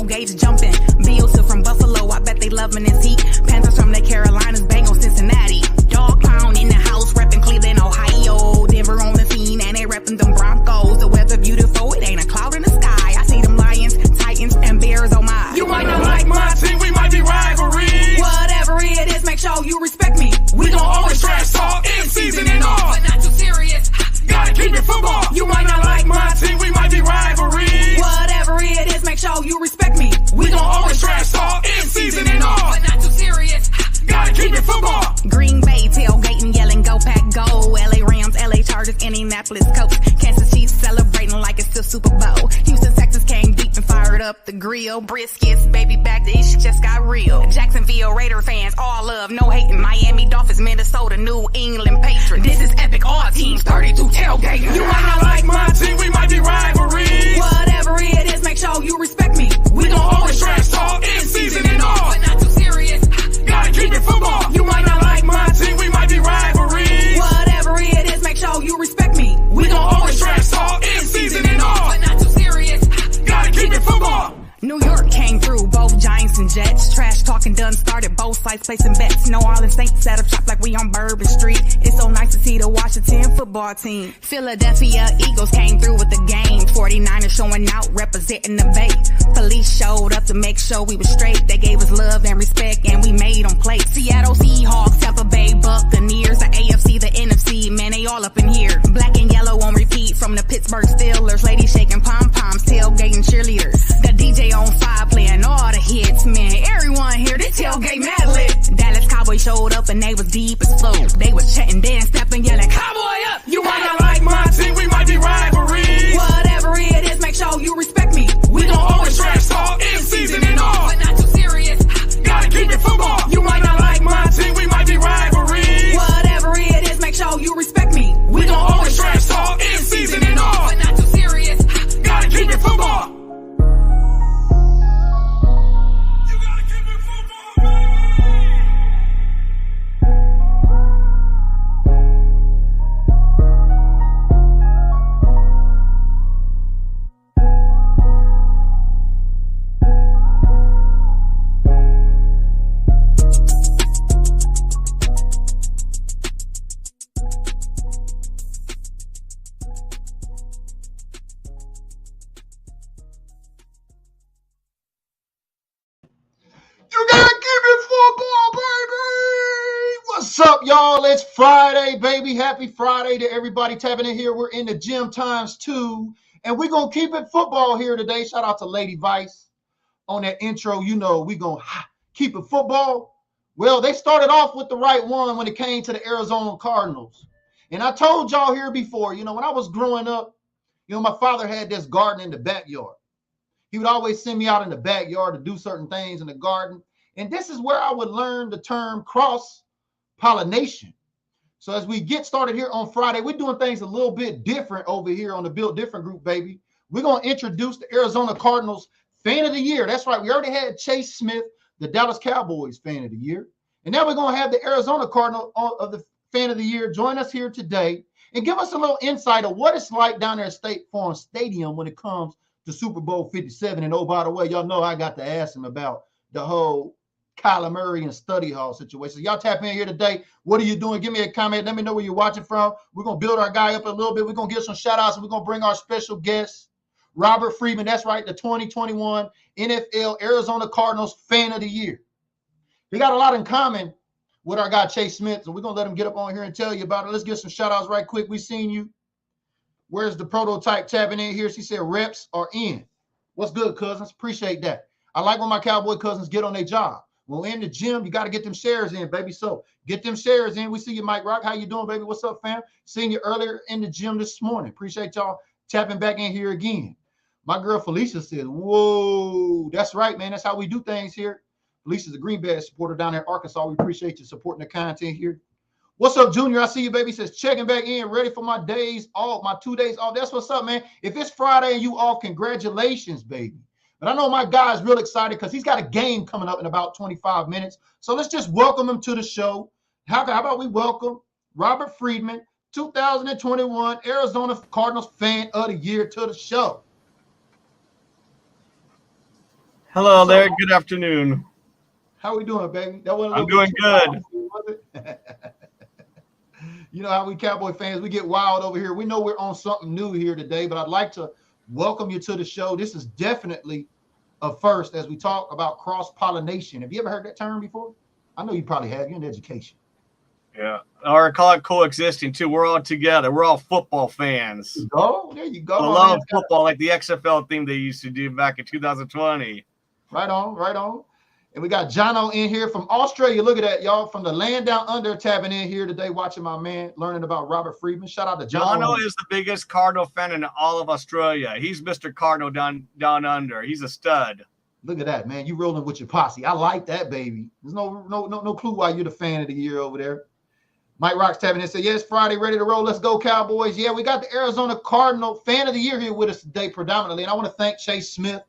tailgates jumping. Bills here from Buffalo, I bet they loving this heat. Panthers from the Carolinas, Bengals, Cincinnati. Dog pound in the house, repping Cleveland, Ohio. Denver on the scene, and they repping them Broncos. The weather beautiful, it ain't a cloud in the sky. I see them Lions, Titans, and Bears, oh my. You might not like my team, we might be rivalry. Whatever it is, make sure you respect me. We gon' always trash talk in season and off, but not too serious. Gotta keep it football. You might not like my team, we might be rivalry. Whatever it is, make sure you respect me. We gon' always trash talk in season and off, but not too serious. Gotta keep it football. Green Bay tailgating, yelling go pack go. LA Rams, LA Chargers, Indianapolis Colts. Kansas Chiefs celebrating like it's still Super Bowl. Houston, Texas came deep and fired up the grill. Briskets, baby back, the issue just got real. Jacksonville Raider fans, all love, no hating. Miami Dolphins, Minnesota, New England Patriots. This is epic, all teams 32 tailgating. You might not like my team, we might be rivalry. Whatever it is, make sure you respect me. We gon' always trash talk in season and off, but not too serious. Gotta keep it football. You might not like my team, we might be rivalry. Whatever it is, make sure you respect me. We gon' always trash talk in season and off, but not too serious. Gotta keep it football. New York came through, both Giants and Jets. Trash talking done started, both sides placing bets. New Orleans Saints set up shop like we on Bourbon Street. It's so nice to see the Washington football team. Philadelphia Eagles came through with the game. 49ers showing out, representing the Bay. Police showed up to make sure we was straight. They gave us love and respect, and we made them play. Seattle Seahawks, Tampa Bay Buccaneers, the AFC, the NFC, man, they all up in here. Black and yellow on repeat from the Pittsburgh Steelers. Ladies shaking pom-poms, tailgating cheerleaders. The DJ on 5 playing all the hits, man. Everyone here, they tailgate mad lit. Dallas Cowboys showed up and they was deep as flow. They was chatting, dance, stepping, yelling, Cowboy up! You might not like my team, we might be rivalry. Whatever it is, make sure you respect me. We gon' always trash talk in season and off, but not too serious. Gotta keep it football. You might not like my team, we might be rivalry. Whatever it is, make sure you respect me. We gon' always trash talk in season and off, but not too serious. Gotta keep it football. What's up, y'all? It's Friday, baby. Happy Friday to everybody tapping in here. We're in the gym ×2, and we're going to keep it football here today. Shout out to Lady Vice on that intro. You know, we're going to keep it football. Well, they started off with the right one when it came to the Arizona Cardinals. And I told y'all here before, you know, when I was growing up, you know, my father had this garden in the backyard. He would always send me out in the backyard to do certain things in the garden. And this is where I would learn the term cross-pollination. So as we get started here on Friday, we're doing things a little bit different over here on the Built Different group, baby. We're going to introduce the Arizona Cardinals Fan of the Year. That's right. We already had Chase Smith, the Dallas Cowboys Fan of the Year. And now we're going to have the Arizona Cardinal of the Fan of the Year join us here today and give us a little insight of what it's like down there at State Farm Stadium when it comes to Super Bowl 57. And oh, by the way, y'all know I got to ask him about the whole Kyler Murray and study hall situation. Y'all tap in here today. What are you doing? Give me a comment. Let me know where you're watching from. We're going to build our guy up a little bit. We're going to give some shout outs, and we're going to bring our special guest, Robert Freedman. That's right, the 2021 NFL Arizona Cardinals Fan of the Year. We got a lot in common with our guy Chase Smith, so we're going to let him get up on here and tell you about it. Let's get some shout outs right quick. We seen you. Where's the prototype tapping in here? She said reps are in. What's good, cousins? Appreciate that. I like when my Cowboy cousins get on their job. When we're in the gym, you got to get them shares in, baby. So get them shares in. We see you, Mike Rock. How you doing, baby? What's up, fam? Seen you earlier in the gym this morning. Appreciate y'all tapping back in here again. My girl Felicia says, whoa, that's right, man. That's how we do things here. Felicia's a Green Bay supporter down there in Arkansas. We appreciate you supporting the content here. What's up, Junior? I see you, baby. Says checking back in, ready for my days off, my 2 days off. That's what's up, man. If it's Friday and you off, congratulations, baby. But I know my guy is real excited because he's got a game coming up in about 25 minutes. So let's just welcome him to the show. How about we welcome Robert Freedman, 2021 Arizona Cardinals Fan of the Year to the show. Hello What's up, there. man? Good afternoon. How we doing, baby? That wasn't a I'm little bit doing too good. wild, was it? You know how we Cowboy fans, we get wild over here. We know we're on something new here today, but I'd like to welcome you to the show. This is definitely a first as we talk about cross-pollination. Have you ever heard that term before? I know you probably have. You're in education. Yeah. Or I call it coexisting too. We're all together. We're all football fans. There you go, I my love man. football like the XFL theme they used to do back in 2020. Right on, right on. And we got Jono in here from Australia. Look at that, y'all. From the land down under, tapping in here today, watching my man, learning about Robert Freedman. Shout out to Jono. Jono is the biggest Cardinal fan in all of Australia. He's Mr. Cardinal down under. He's a stud. Look at that, man. You rolling with your posse. I like that, baby. There's no clue why you're the fan of the year over there. Mike Rock's tapping in and said, yes, Friday, ready to roll. Let's go, Cowboys. Yeah, we got the Arizona Cardinal fan of the year here with us today predominantly. And I want to thank Chase Smith.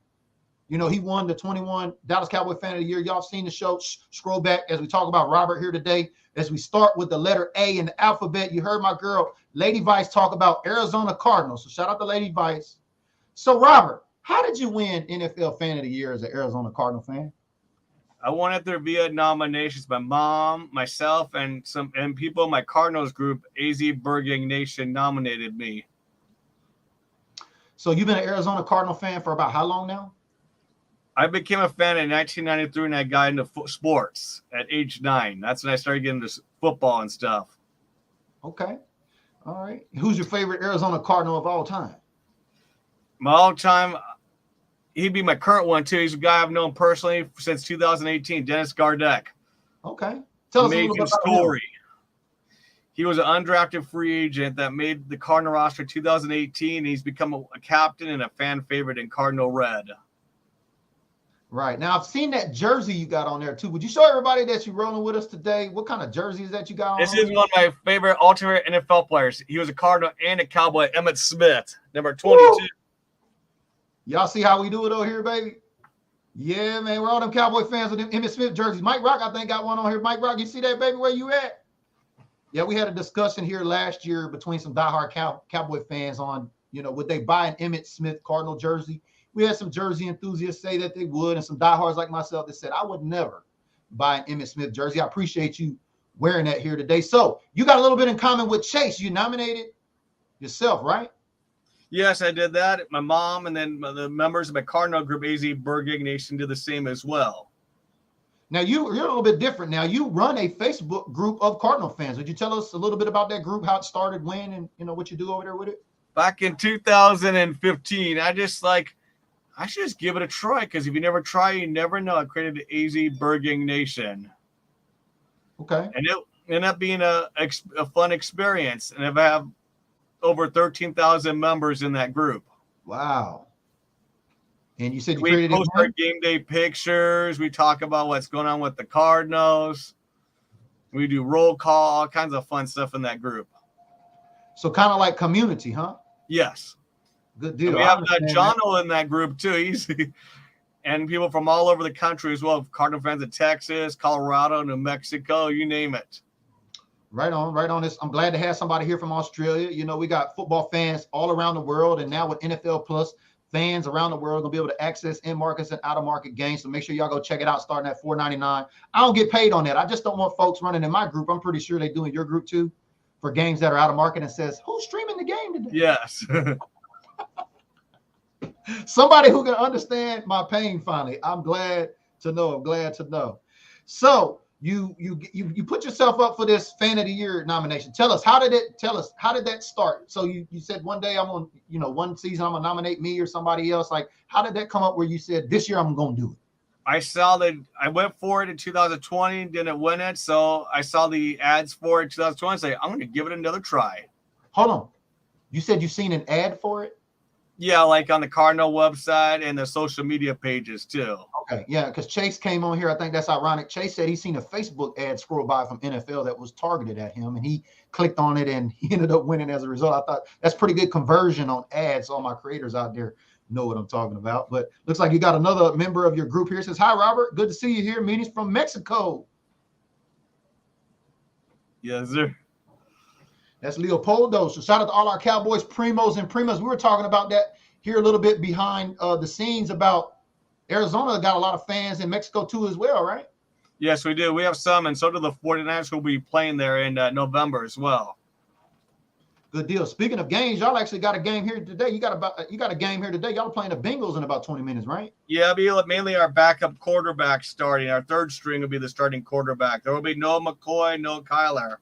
You know, he won the 21 Dallas Cowboy fan of the year. Y'all seen the show. Scroll back as we talk about Robert here today. As we start with the letter A in the alphabet, you heard my girl, Lady Vice, talk about Arizona Cardinals. So shout out to Lady Vice. So, Robert, how did you win NFL fan of the year as an Arizona Cardinal fan? I won it there via nominations. My mom, myself, and people in my Cardinals group, AZ Berging Nation, nominated me. So you've been an Arizona Cardinal fan for about how long now? I became a fan in 1993 and I got into sports at age 9. That's when I started getting into football and stuff. Okay. All right. Who's your favorite Arizona Cardinal of all time? My all-time, he'd be my current one too. He's a guy I've known personally since 2018, Dennis Gardeck. Okay. Tell us a little bit about story. He was an undrafted free agent that made the Cardinal roster in 2018. And he's become a captain and a fan favorite in Cardinal Red. Right. Now, I've seen that jersey you got on there, too. Would you show everybody that you're rolling with us today? What kind of jersey is that you got on? This is one of my favorite alternate NFL players. He was a Cardinal and a Cowboy, Emmitt Smith, number 22. Woo! Y'all see how we do it over here, baby? Yeah, man. We're all them Cowboy fans with them Emmitt Smith jerseys. Mike Rock, I think, got one on here. Mike Rock, you see that, baby? Where you at? Yeah, we had a discussion here last year between some diehard Cowboy fans on, you know, would they buy an Emmitt Smith Cardinal jersey? We had some jersey enthusiasts say that they would, and some diehards like myself that said, I would never buy an Emmitt Smith jersey. I appreciate you wearing that here today. So you got a little bit in common with Chase. You nominated yourself, right? Yes, I did that. My mom and then the members of my Cardinal group, AZ Berging Nation, did the same as well. Now, you're a little bit different. Now, you run a Facebook group of Cardinal fans. Would you tell us a little bit about that group, how it started, when, and, you know, what you do over there with it? Back in 2015, I should just give it a try because if you never try, you never know. I created the AZ Berging Nation. Okay. And it ended up being a fun experience. And I have over 13,000 members in that group. Wow. And you said you we created post our game day pictures. We talk about what's going on with the Cardinals. We do roll call, all kinds of fun stuff in that group. So kind of like community, huh? Yes. Good deal. And we have Jono in that group too. He's and people from all over the country as well. Cardinal fans in Texas, Colorado, New Mexico, you name it. Right on, right on. This, I'm glad to have somebody here from Australia. You know, we got football fans all around the world, and now with NFL Plus, fans around the world gonna be able to access in markets and out of market games. So make sure y'all go check it out, starting at $4.99. I don't get paid on that. I just don't want folks running in my group. I'm pretty sure they do in your group too, for games that are out of market, and says, who's streaming the game today? Yes. Somebody who can understand my pain finally. I'm glad to know. I'm glad to know. So you put yourself up for this fan of the year nomination. Tell us how did that start? So you said one day I'm on, you know, one season I'm gonna nominate me or somebody else. Like, how did that come up where you said this year I'm gonna do it? I saw that I went for it in 2020, didn't win it. So I saw the ads for it in 2020. Say, I'm gonna give it another try. Hold on. You said you've seen an ad for it? Yeah, like on the Cardinal website and the social media pages too. Okay, yeah, because Chase came on here. I think that's ironic. Chase said he's seen a Facebook ad scroll by from NFL that was targeted at him, and he clicked on it, and he ended up winning as a result. I thought that's pretty good conversion on ads. All my creators out there know what I'm talking about. But looks like you got another member of your group here. Says, hi, Robert. Good to see you here. Meetings from Mexico. Yes, sir. That's Leopoldo. So shout out to all our Cowboys primos and primas. We were talking about that here a little bit behind the scenes about Arizona got a lot of fans in Mexico too as well, right? Yes, we do. We have some, and so do the 49ers who will be playing there in November as well. Good deal. Speaking of games, y'all actually got a game here today. You got a game here today. Y'all are playing the Bengals in about 20 minutes, right? Yeah, it'll be mainly our backup quarterback starting. Our third string will be the starting quarterback. There will be no McCoy, no Kyler.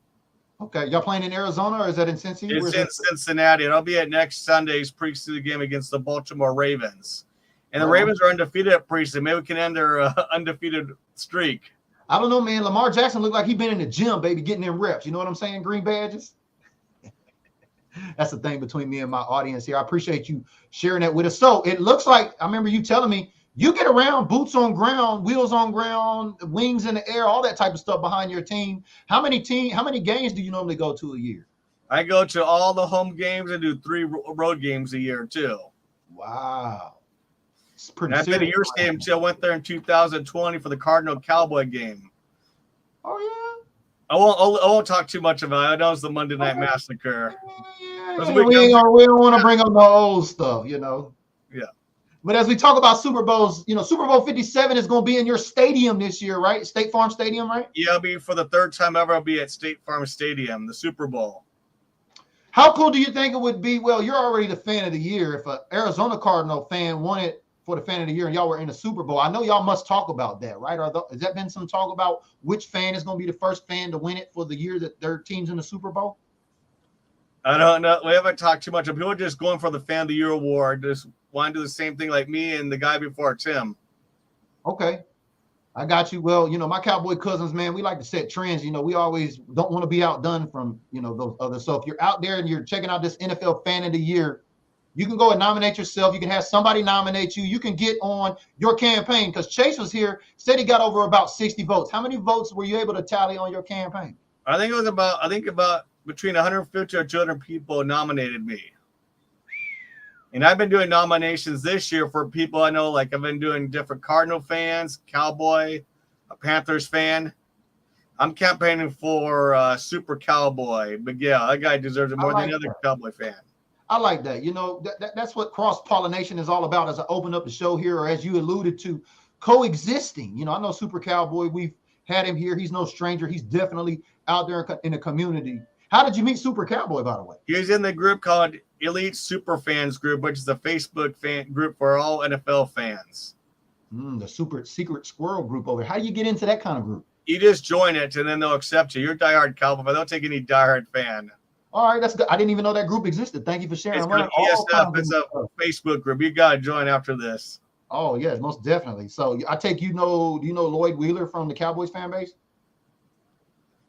Okay, y'all playing in Arizona or is that in Cincy? It's in Cincinnati. It'll be at next Sunday's preseason game against the Baltimore Ravens. And the Ravens are undefeated at preseason. Maybe we can end their undefeated streak. I don't know, man. Lamar Jackson looked like he been in the gym, baby, getting in reps. You know what I'm saying? Green badges. That's the thing between me and my audience here. I appreciate you sharing that with us. So it looks like, I remember you telling me, you get around, boots on ground, wheels on ground, wings in the air, all that type of stuff behind your team. How many games do you normally go to a year? I go to all the home games and do 3 road games a year too. Wow. It's pretty I've been a year's game too. I went there in 2020 for the Cardinal Cowboy game. Oh yeah. I won't talk too much about it. I know it was the Monday Night Massacre. Yeah. We don't want to bring up the old stuff, you know. Yeah. But as we talk about Super Bowls, you know, Super Bowl 57 is going to be in your stadium this year, right? State Farm Stadium, right? Yeah, it'll be for the 3rd time ever. I'll be at State Farm Stadium, the Super Bowl. How cool do you think it would be? Well, you're already the fan of the year. If an Arizona Cardinal fan won it for the fan of the year and y'all were in the Super Bowl, I know y'all must talk about that, right? Has that been some talk about which fan is going to be the first fan to win it for the year that their team's in the Super Bowl? I don't know. We haven't talked too much. People are just going for the Fan of the Year award. Just want to do the same thing like me and the guy before, Tim. Okay. I got you. Well, you know, my Cowboy cousins, man, we like to set trends. You know, we always don't want to be outdone from, you know, those others. So if you're out there and you're checking out this NFL Fan of the Year, you can go and nominate yourself. You can have somebody nominate you. You can get on your campaign because Chase was here, said he got over about 60 votes. How many votes were you able to tally on your campaign? I think about between 150 or 200 people nominated me. And I've been doing nominations this year for people I know, like I've been doing different Cardinal fans, Cowboy, a Panthers fan. I'm campaigning for Super Cowboy, but yeah, that guy deserves it more than any other Cowboy fan. I like that. You know, that's what cross-pollination is all about. As I open up the show here, or as you alluded to, coexisting. You know, I know Super Cowboy, we've had him here. He's no stranger. He's definitely out there in the community. How did you meet Super Cowboy, by the way? He was in the group called Elite Super Fans Group, which is a Facebook fan group for all NFL fans. The super secret squirrel group over there. How do you get into that kind of group? You just join it, and then they'll accept you. You're a diehard Cowboy, but they'll take any diehard fan. All right, that's good. I didn't even know that group existed. Thank you for sharing. It's a Facebook group. You got to join after this. Oh, yes, most definitely. So I take do you know Lloyd Wheeler from the Cowboys fan base?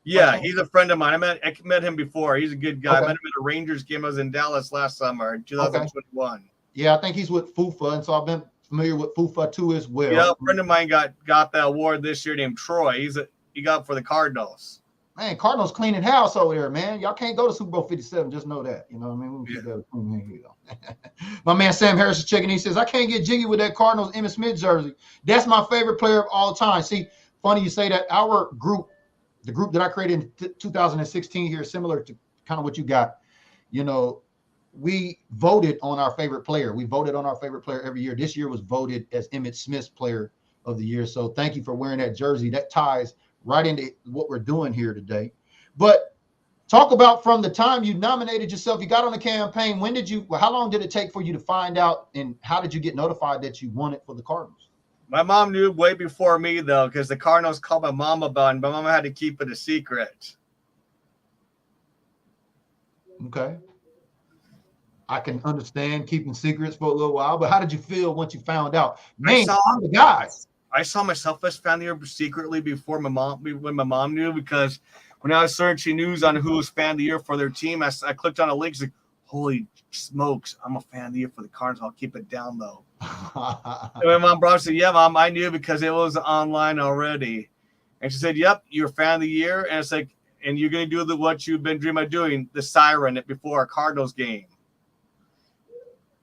Yeah, he's a friend of mine. I met him before. He's a good guy. Okay. I met him at a Rangers game. I was in Dallas last summer in 2021. Okay. Yeah, I think he's with FUFA, and so I've been familiar with FUFA too as well. Yeah, a friend of mine got that award this year named Troy. He got it for the Cardinals. Man, Cardinals cleaning house over there, man. Y'all can't go to Super Bowl 57. Just know that. You know what I mean? My man Sam Harris is checking. He says, I can't get jiggy with that Cardinals Emmitt Smith jersey. That's my favorite player of all time. See, funny you say that. Our group, the group that I created in 2016 here, similar to kind of what you got, you know, we voted on our favorite player. We voted on our favorite player every year. This year was voted as Emmitt Smith's player of the year. So thank you for wearing that jersey. That ties right into what we're doing here today. But talk about from the time you nominated yourself, you got on the campaign. How long did it take for you to find out, and how did you get notified that you won it for the Cardinals? My mom knew way before me, though, because the Cardinals called my mom about it. My mom had to keep it a secret. Okay. I can understand keeping secrets for a little while, but how did you feel once you found out? Man, I'm the guy. I saw myself as fan of the year secretly when my mom knew, because when I was searching news on who was fan of the year for their team, I clicked on a link. Like, holy smokes, I'm a fan of the year for the Cardinals. I'll keep it down though. And my mom brought said, "Yeah, Mom, I knew because it was online already." And she said, "Yep, you're a fan of the year." And it's like, and you're gonna do what you've been dreaming of doing, the siren before a Cardinals game.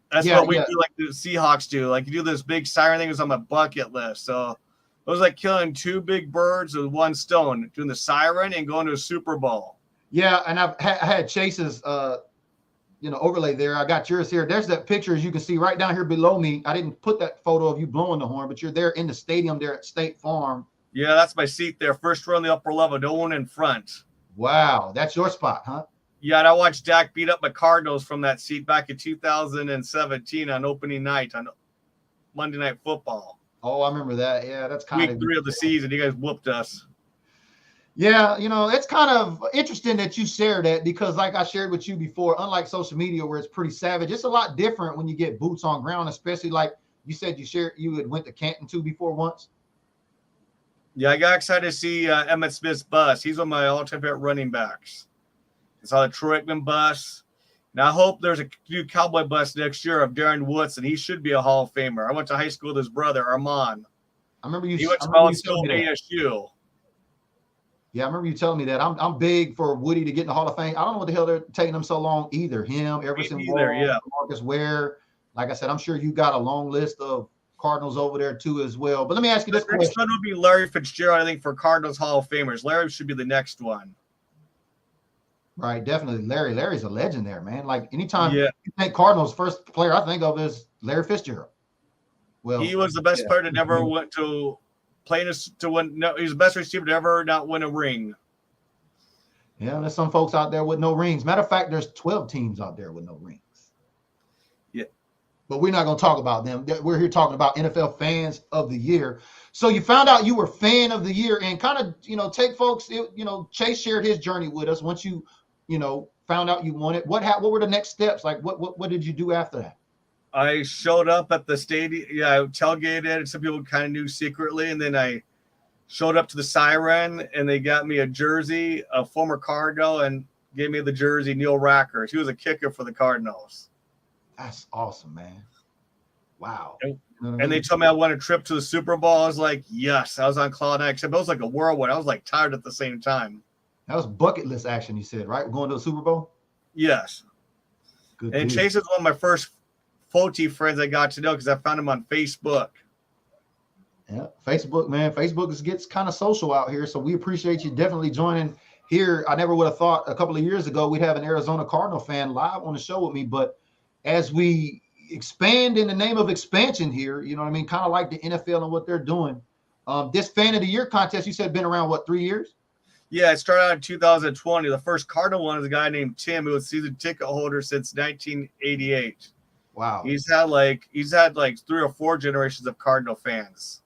That's what we do, like the Seahawks do. Like, you do this big siren thing is on my bucket list. So it was like killing 2 big birds with 1 stone, doing the siren and going to a Super Bowl. Yeah, and I had Chase's overlay there. I got yours here. There's that picture, as you can see right down here below me. I didn't put that photo of you blowing the horn, but you're there in the stadium there at State Farm. Yeah, that's my seat there. First row on the upper level, no one in front. Wow, that's your spot, huh? Yeah, and I watched Dak beat up my Cardinals from that seat back in 2017 on opening night on Monday Night Football. Oh, I remember that. Yeah, that's kind of week 3 of the season. You guys whooped us. Yeah, it's kind of interesting that you share that, because like I shared with you before, unlike social media where it's pretty savage, it's a lot different when you get boots on ground, especially like you said you had went to Canton too before once. Yeah, I got excited to see Emmitt Smith's bus. He's one of my all-time favorite running backs. I saw the Troy Aikman bus. Now I hope there's a new Cowboy bus next year of Darren Woodson. He should be a Hall of Famer. I went to high school with his brother, Armand. I remember you. He went to Mountain School ASU. Yeah, I remember you telling me that. I'm big for Woody to get in the Hall of Fame. I don't know what the hell they're taking him so long either. Him, Everson Wall, yeah. Marcus Ware. Like I said, I'm sure you got a long list of Cardinals over there too as well. But let me ask you this question. Next one would be Larry Fitzgerald, I think, for Cardinals Hall of Famers. Larry should be the next one. Right, definitely. Larry's a legend there, man. Like anytime you think Cardinals, first player I think of is Larry Fitzgerald. Well, he was the best player that never went to to win. No, he's the best receiver to ever not win a ring. Yeah, there's some folks out there with no rings. Matter of fact, there's 12 teams out there with no rings. Yeah. But we're not going to talk about them. We're here talking about NFL Fans of the Year. So you found out you were Fan of the Year, and kind of, take folks, Chase shared his journey with us. Once you found out you won it, what were the next steps? Like what did you do after that? I showed up at the stadium. Yeah, I tailgated, and some people kind of knew secretly. And then I showed up to the siren, and they got me a jersey, a former Cardinal, and gave me the jersey, Neil Rackers. He was a kicker for the Cardinals. That's awesome, man. Wow. And they told me I won a trip to the Super Bowl. I was like, yes. I was on cloud nine, except it was like a whirlwind. I was like tired at the same time. That was bucket list action, you said, right? Going to the Super Bowl? Yes. Good. And Chase is one of my first FOTY friends I got to know because I found him on Facebook. Yeah, Facebook, man. Facebook gets kind of social out here, so we appreciate you definitely joining here. I never would have thought a couple of years ago we'd have an Arizona Cardinal fan live on the show with me, but as we expand in the name of expansion here, kind of like the NFL and what they're doing. This Fan of the Year contest, you said, been around, 3 years? Yeah, it started out in 2020. The first Cardinal one is a guy named Tim, who was season ticket holder since 1988. Wow. He's had like 3 or 4 generations of Cardinal fans.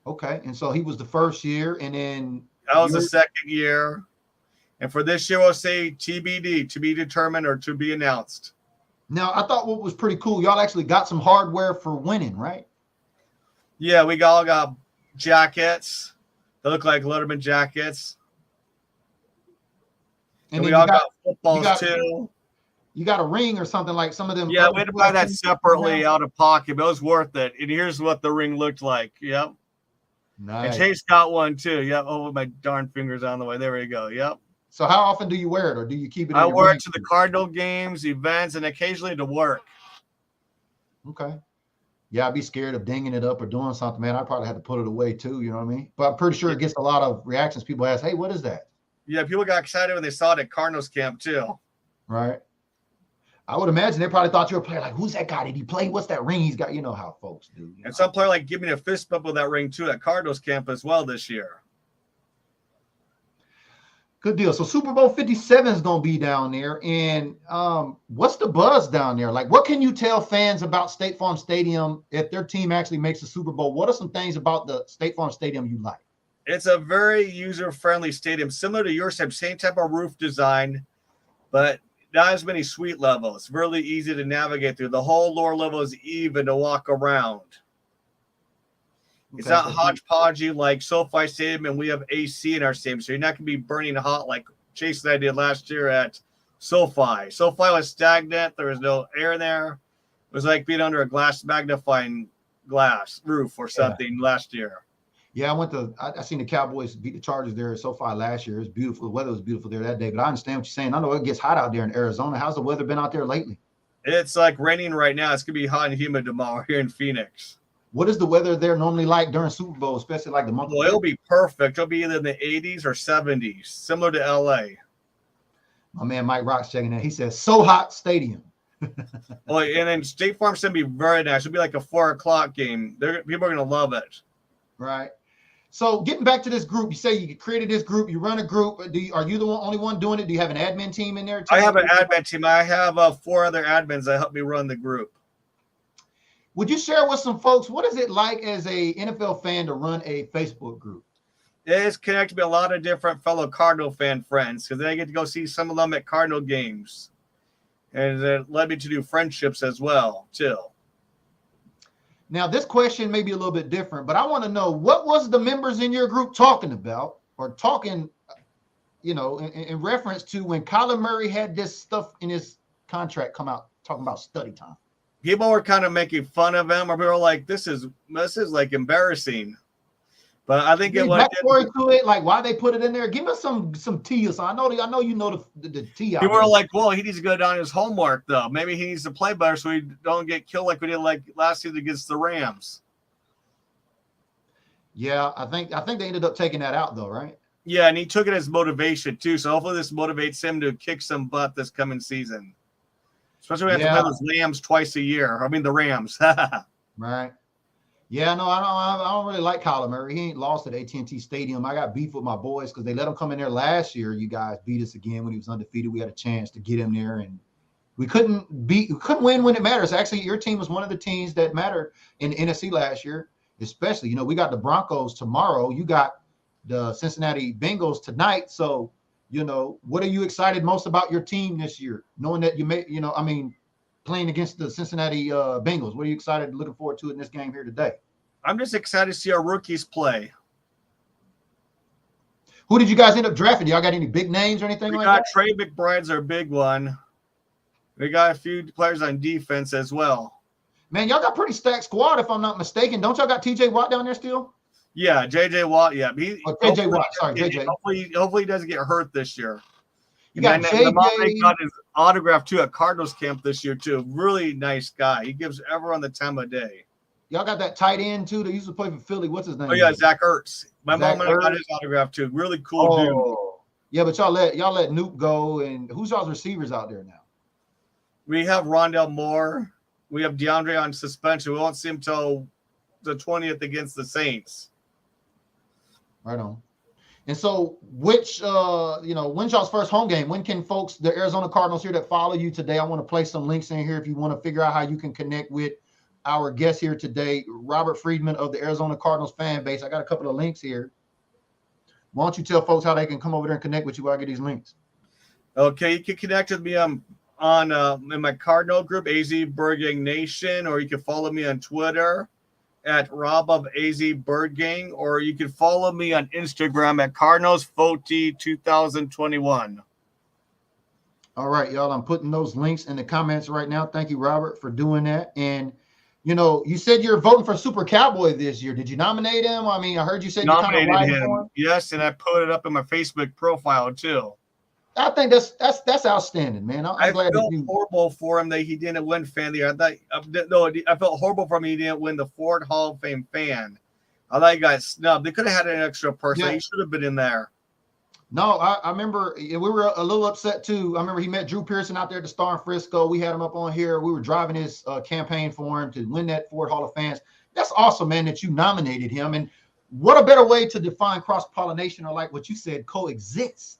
Okay, and so he was the first year, and then that was the second year. And for this year, we'll say TBD, to be determined or to be announced. Now, I thought what was pretty cool, y'all actually got some hardware for winning, right? Yeah, we all got jackets. They look like Letterman jackets. And we all got footballs too. You got a ring or something like some of them. Yeah, we had to buy that separately out of pocket, but it was worth it. And here's what the ring looked like. Yep. Nice. And Chase got one too. Yep. Oh, my darn fingers on the way. There we go. Yep. So how often do you wear it, or do you keep it? I wear it to the Cardinal games, events, and occasionally to work. Okay. Yeah, I'd be scared of dinging it up or doing something, man. I probably had to put it away too. You know what I mean? But I'm pretty sure it gets a lot of reactions. People ask, "Hey, what is that?" Yeah, people got excited when they saw it at Cardinals camp too. Right. I would imagine they probably thought you were playing like, "Who's that guy? Did he play? What's that ring he's got?" You know how folks do. And some player give me a fist bump with that ring too at Cardinals camp as well this year. Good deal. So Super Bowl 57 is going to be down there. And what's the buzz down there? Like, what can you tell fans about State Farm Stadium if their team actually makes the Super Bowl? What are some things about the State Farm Stadium you like? It's a very user-friendly stadium, similar to your same type of roof design, but not as many suite levels. Really easy to navigate through. The whole lower level is even to walk around. It's not hodgepodgey like SoFi Stadium, and we have AC in our stadium, so you're not going to be burning hot like Chase and I did last year at SoFi. SoFi was stagnant. There was no air there. It was like being under a magnifying glass roof or something last year. Yeah, I seen the Cowboys beat the Chargers there at SoFi last year. It was beautiful. The weather was beautiful there that day, but I understand what you're saying. I know it gets hot out there in Arizona. How's the weather been out there lately? It's like raining right now. It's going to be hot and humid tomorrow here in Phoenix. What is the weather there normally like during Super Bowl, especially like the month? Well, it'll be perfect. It'll be either in the 80s or 70s, similar to LA. My man Mike Rock's checking that. He says, so hot stadium. Oh, and then State Farm's going to be very nice. It'll be like a 4:00 game. People are going to love it. Right. So getting back to this group, you say you created this group, you run a group. Are you the only one doing it? Do you have an admin team in there too? I have an admin team. I have 4 other admins that help me run the group. Would you share with some folks, what is it like as a NFL fan to run a Facebook group? It's connected to a lot of different fellow Cardinal fan friends because I get to go see some of them at Cardinal games. And it led me to do friendships as well, too. Now, this question may be a little bit different, but I want to know, what was the members in your group talking about or talking, in reference to when Kyler Murray had this stuff in his contract come out, talking about study time? People were kind of making fun of him, or people were like, this is like embarrassing. But I think it was backstory to it, like why they put it in there. Give us some tea. So I know you know the tea. People were like, well, he needs to go down his homework though. Maybe he needs to play better so he don't get killed like we did like last season against the Rams. Yeah, I think they ended up taking that out though, right? Yeah, and he took it as motivation too. So hopefully this motivates him to kick some butt this coming season. Especially when we have to play those Rams twice a year. I mean the Rams. Right. Yeah, no, I don't really like Kyler Murray. He ain't lost at AT&T Stadium. I got beef with my boys because they let him come in there last year. You guys beat us again when he was undefeated. We had a chance to get him there, and we couldn't win when it matters. Actually, your team was one of the teams that mattered in the NFC last year, especially. We got the Broncos tomorrow. You got the Cincinnati Bengals tonight. So, what are you excited most about your team this year? Knowing that playing against the Cincinnati Bengals. What are you excited, looking forward to in this game here today? I'm just excited to see our rookies play. Who did you guys end up drafting? Y'all got any big names or anything like that? We got Trey McBride's our big one. We got a few players on defense as well. Man, y'all got pretty stacked squad, if I'm not mistaken. Don't y'all got TJ Watt down there still? Yeah, JJ Watt. Yeah, JJ Watt. Sorry, JJ. Hopefully he doesn't get hurt this year. You got JJ. Got his autograph too at Cardinals camp this year too. Really nice guy. He gives everyone the time of day. Y'all got that tight end too that used to play for Philly. What's his name? Oh yeah, Zach Ertz. My mom and I got his autograph too. Really cool dude. Yeah, but y'all let Nuke go. And who's y'all's receivers out there now? We have Rondell Moore. We have DeAndre on suspension. We won't see him till the 20th against the Saints. Right on. And so, when's y'all's first home game? When can folks, the Arizona Cardinals here that follow you today, I want to place some links in here if you want to figure out how you can connect with our guest here today, Robert Freedman of the Arizona Cardinals fan base. I got a couple of links here. Why don't you tell folks how they can come over there and connect with you while I get these links? Okay, you can connect with me on in my Cardinal group, AZ Bergang Nation, or you can follow me on Twitter at Rob of AZ Bergang, or you can follow me on Instagram at Cardinals FOTY 2021. All right, y'all. I'm putting those links in the comments right now. Thank you, Robert, for doing that. And you said you're voting for Super Cowboy this year. Did you nominate him? I mean, I heard you said you nominated kind of him. Yes, and I put it up in my Facebook profile too. I think that's outstanding, man. I felt horrible for him that he didn't win Fan of the Year. I felt horrible for him he didn't win the Ford Hall of Fame fan. I thought he got snubbed. They could have had an extra person. Yeah. He should have been in there. No, I remember we were a little upset too. I remember he met Drew Pearson out there at the Star in Frisco. We had him up on here. We were driving his campaign for him to win that Ford Hall of Fame. That's awesome, man, that you nominated him. And what a better way to define cross-pollination, or like what you said, coexist.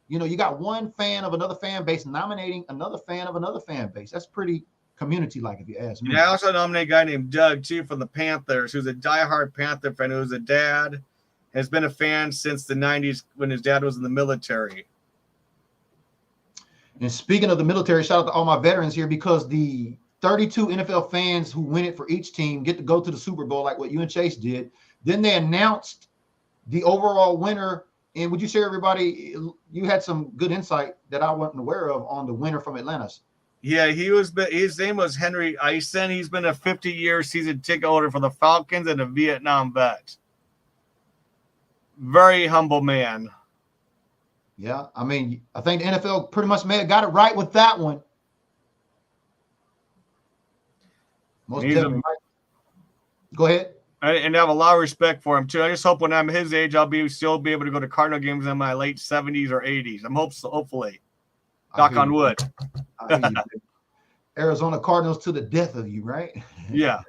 You got one fan of another fan base nominating another fan of another fan base. That's pretty community-like, if you ask me. Yeah, I also nominated a guy named Doug, too, from the Panthers, who's a diehard Panther fan, who's a dad, has been a fan since the 90s when his dad was in the military. And speaking of the military, shout out to all my veterans here, because the 32 NFL fans who win it for each team get to go to the Super Bowl like what you and Chase did. Then they announced the overall winner. And would you share, everybody, you had some good insight that I wasn't aware of on the winner from Atlanta. Yeah, his name was Henry Eisen. He's been a 50-year season ticket holder for the Falcons and a Vietnam vet. Very humble man. Yeah, I mean, I think the NFL pretty much got it right with that one. Most definitely. Go ahead. And I have a lot of respect for him too. I just hope when I'm his age, I'll still be able to go to Cardinal games in my late 70s or 80s. Hopefully. Knock on wood. I hear you. Arizona Cardinals to the death of you, right? Yeah.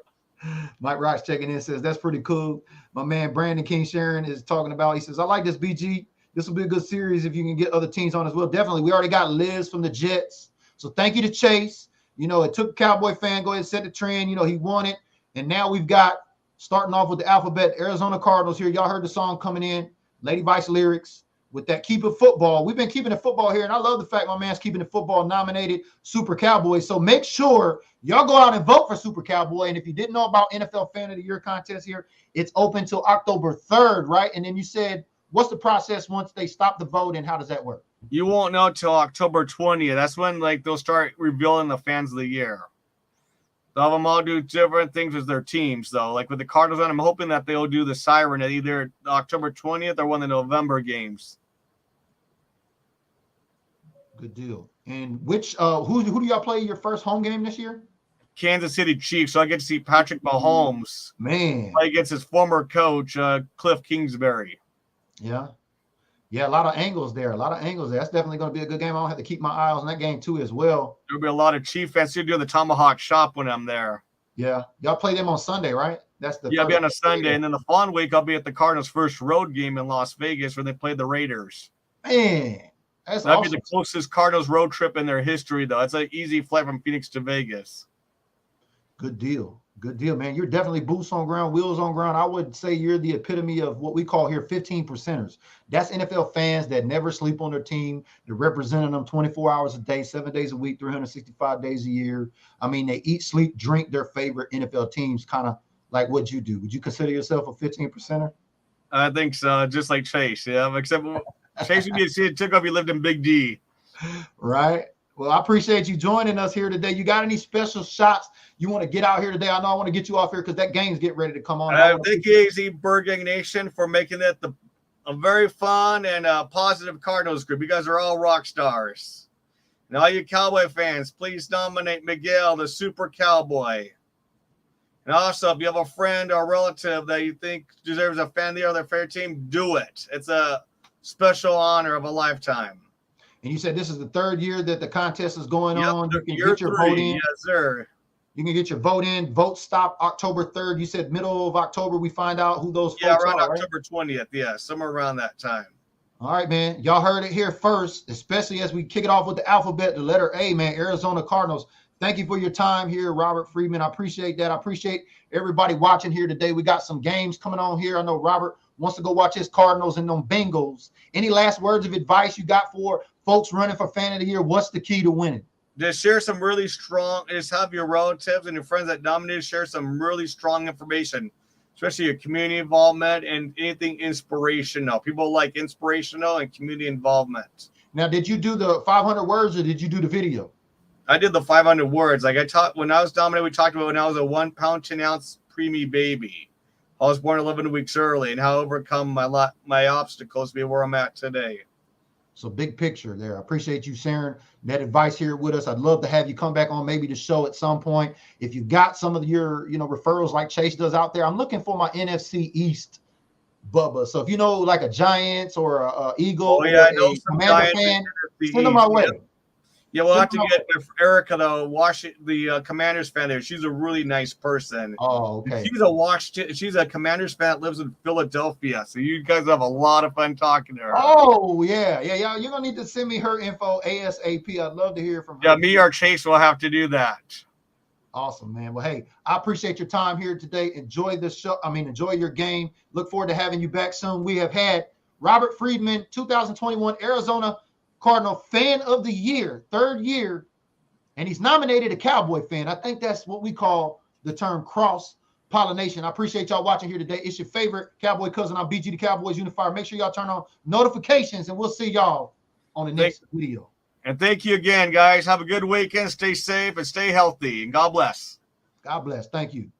Mike Ross checking in says that's pretty cool. My man Brandon King Sharon is talking about. He says I like this BG. This will be a good series if you can get other teams on as well. Definitely. We already got Liz from the Jets. So thank you to Chase. You know, it took Cowboy fan go ahead and set the trend. You know, he won it. And now we've got starting off with the alphabet Arizona Cardinals here. Y'all heard the song coming in. Lady Vice lyrics with that Keep It Football. We've been keeping the football here. And I love the fact my man's keeping the football nominated Super Cowboy. So make sure y'all go out and vote for Super Cowboy. And if you didn't know about NFL Fan of the Year contest here, it's open till October 3rd, right? And then you said, what's the process once they stop the vote and how does that work? You won't know till October 20th. That's when they'll start revealing the fans of the year. They'll have them all do different things with their teams, though. Like with the Cardinals, I'm hoping that they'll do the siren at either October 20th or one of the November games. Good deal. And which who do y'all play your first home game this year? Kansas City Chiefs. So I get to see Patrick Mahomes play against his former coach, Cliff Kingsbury. Yeah. Yeah, a lot of angles there. That's definitely going to be a good game. I'll have to keep my eyes on that game too as well. There'll be a lot of Chief fans who do the Tomahawk Shop when I'm there. Yeah. Y'all play them on Sunday, right? That's the I'll be on a Sunday. And then the following week, I'll be at the Cardinals' first road game in Las Vegas where they play the Raiders. Man, that'd awesome. Be the closest Cardinals road trip in their history, though. It's an easy flight from Phoenix to Vegas. Good deal. Good deal, man. You're definitely boots on ground, wheels on ground. I would say you're the epitome of what we call here 15%ers. That's NFL fans that never sleep on their team. They're representing them 24 hours a day, 7 days a week, 365 days a year. I mean, they eat, sleep, drink their favorite NFL teams, kind of like what you do. Would you consider yourself a 15%er? I think so, just like Chase. Yeah, except Chase would be a took up. He lived in Big D. Right. Well, I appreciate you joining us here today. You got any special shots you want to get out here today? I know I want to get you off here because that game's getting ready to come on. Thank you, AZ Burgang Nation, for making it a very fun and positive Cardinals group. You guys are all rock stars. And all you Cowboy fans, please nominate Miguel, the Super Cowboy. And also, if you have a friend or relative that you think deserves a fan of the year of their favorite team, do it. It's a special honor of a lifetime. And you said this is the third year that the contest is going on. You can get your vote in. Yes, sir. You can get your vote in. Vote stop October 3rd. You said middle of October we find out who those folks around are, October 20th. Yeah, somewhere around that time. All right, man. Y'all heard it here first, especially as we kick it off with the alphabet, the letter A, man, Arizona Cardinals. Thank you for your time here, Robert Freedman. I appreciate that. I appreciate everybody watching here today. We got some games coming on here. I know Robert wants to go watch his Cardinals and them Bengals. Any last words of advice you got for folks running for fan of the year? What's the key to winning? Just share some really strong, just have your relatives and your friends that nominated share some really strong information, especially your community involvement and anything inspirational. People like inspirational and community involvement. Now, did you do the 500 words or did you do the video? I did the 500 words. Like I taught when I was nominated, we talked about when I was a 1 pound 10 ounce preemie baby. I was born 11 weeks early and how I overcome my obstacles to be where I'm at today. So big picture there. I appreciate you sharing that advice here with us. I'd love to have you come back on maybe the show at some point. If you've got some of your, referrals like Chase does out there, I'm looking for my NFC East Bubba. So if you know like a Giants or a Eagle or a Commander fan, send them my way. Yeah, we'll have to get Erica, the Commanders fan there. She's a really nice person. Oh, okay. She's a Commanders fan that lives in Philadelphia. So you guys have a lot of fun talking to her. Oh, yeah. You're going to need to send me her info ASAP. I'd love to hear from her. Yeah, me or Chase will have to do that. Awesome, man. Well, hey, I appreciate your time here today. Enjoy the show. Enjoy your game. Look forward to having you back soon. We have had Robert Freedman, 2021 Arizona Cardinal Fan of the Year, 3rd year, and he's nominated a Cowboy fan. I think that's what we call the term cross-pollination. I appreciate y'all watching here today. It's your favorite Cowboy cousin. I'm BG the Cowboys Unifier. Make sure y'all turn on notifications, and we'll see y'all on the next video. And thank you again, guys. Have a good weekend. Stay safe and stay healthy, and God bless. God bless. Thank you.